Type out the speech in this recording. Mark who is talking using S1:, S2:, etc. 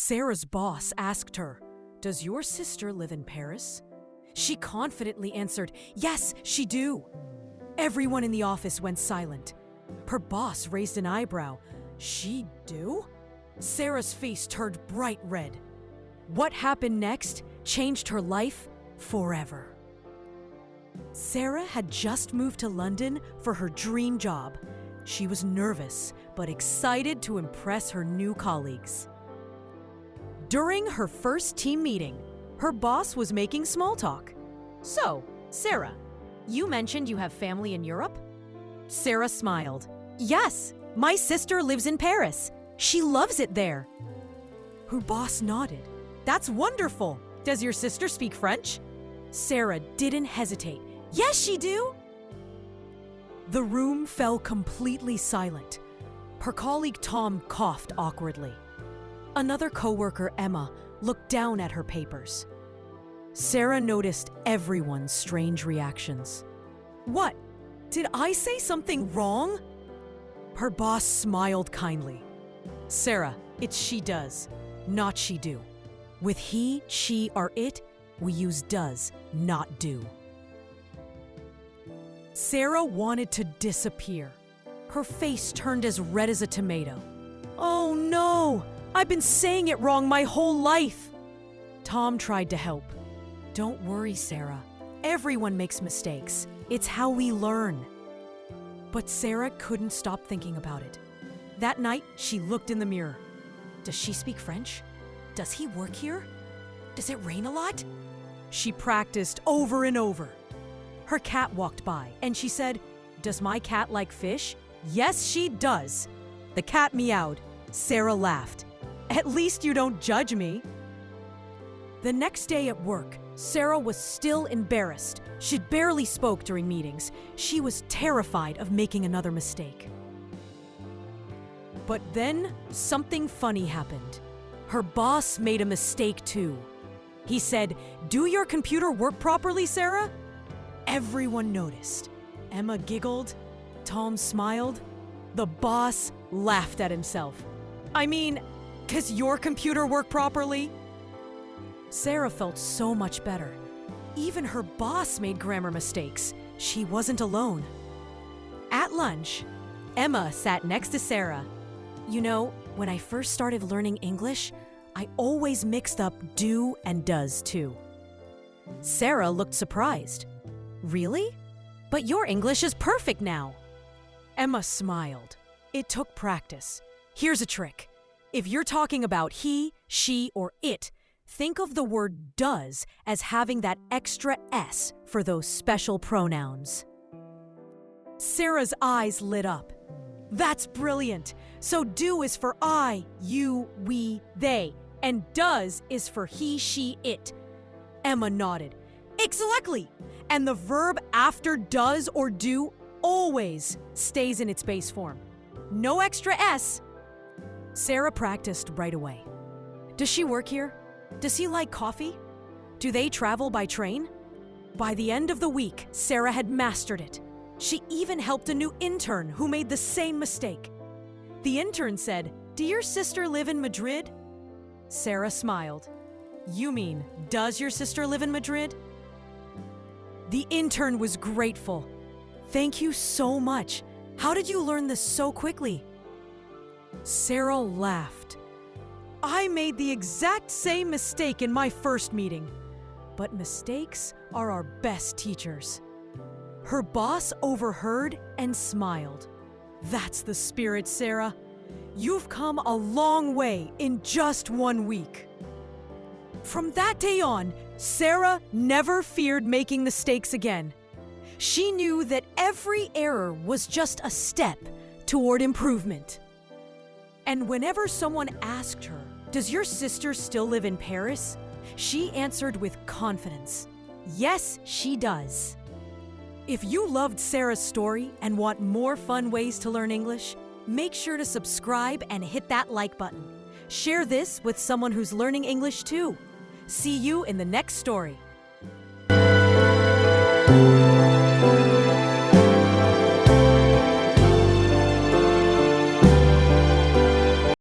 S1: Sarah's boss asked her, "Does your sister live in Paris?" She confidently answered, "Yes, she do." Everyone in the office went silent. Her boss raised an eyebrow. "She do?" Sarah's face turned bright red. What happened next changed her life forever. Sarah had just moved to London for her dream job. She was nervous, but excited to impress her new colleagues. During her first team meeting, her boss was making small talk. "So, Sarah, you mentioned you have family in Europe?" Sarah smiled. "Yes, my sister lives in Paris. She loves it there." Her boss nodded. "That's wonderful. Does your sister speak French?" Sarah didn't hesitate. "Yes, she do." The room fell completely silent. Her colleague Tom coughed awkwardly. Another coworker, Emma, looked down at her papers. Sarah noticed everyone's strange reactions. "What? Did I say something wrong?" Her boss smiled kindly. "Sarah, it's she does, not she do. With he, she, or it, we use does, not do." Sarah wanted to disappear. Her face turned as red as a tomato. "Oh no! I've been saying it wrong my whole life!" Tom tried to help. "Don't worry, Sarah. Everyone makes mistakes. It's how we learn." But Sarah couldn't stop thinking about it. That night, she looked in the mirror. Does she speak French? Does he work here? Does it rain a lot? She practiced over and over. Her cat walked by, and she said, "Does my cat like fish?" "Yes, she does." The cat meowed. Sarah laughed. "At least you don't judge me." The next day at work, Sarah was still embarrassed. She'd barely spoke during meetings. She was terrified of making another mistake. But then something funny happened. Her boss made a mistake too. He said, "Do your computer work properly, Sarah?" Everyone noticed. Emma giggled. Tom smiled. The boss laughed at himself. "I mean, does your computer work properly?" Sarah felt so much better. Even her boss made grammar mistakes. She wasn't alone. At lunch, Emma sat next to Sarah. "You know, when I first started learning English, I always mixed up do and does too." Sarah looked surprised. "Really? But your English is perfect now." Emma smiled. "It took practice. Here's a trick. If you're talking about he, she, or it, think of the word does as having that extra S for those special pronouns." Sarah's eyes lit up. "That's brilliant. So do is for I, you, we, they, and does is for he, she, it." Emma nodded. "Exactly. And the verb after does or do always stays in its base form. No extra S." Sarah practiced right away. "Does she work here? Does he like coffee? Do they travel by train?" By the end of the week, Sarah had mastered it. She even helped a new intern who made the same mistake. The intern said, "Do your sister live in Madrid?" Sarah smiled. "You mean, does your sister live in Madrid?" The intern was grateful. "Thank you so much. How did you learn this so quickly?" Sarah laughed. "I made the exact same mistake in my first meeting. But mistakes are our best teachers." Her boss overheard and smiled. "That's the spirit, Sarah. You've come a long way in just 1 week." From that day on, Sarah never feared making mistakes again. She knew that every error was just a step toward improvement. And whenever someone asked her, "Does your sister still live in Paris?" she answered with confidence, "Yes, she does." If you loved Sarah's story and want more fun ways to learn English, make sure to subscribe and hit that like button. Share this with someone who's learning English too. See you in the next story.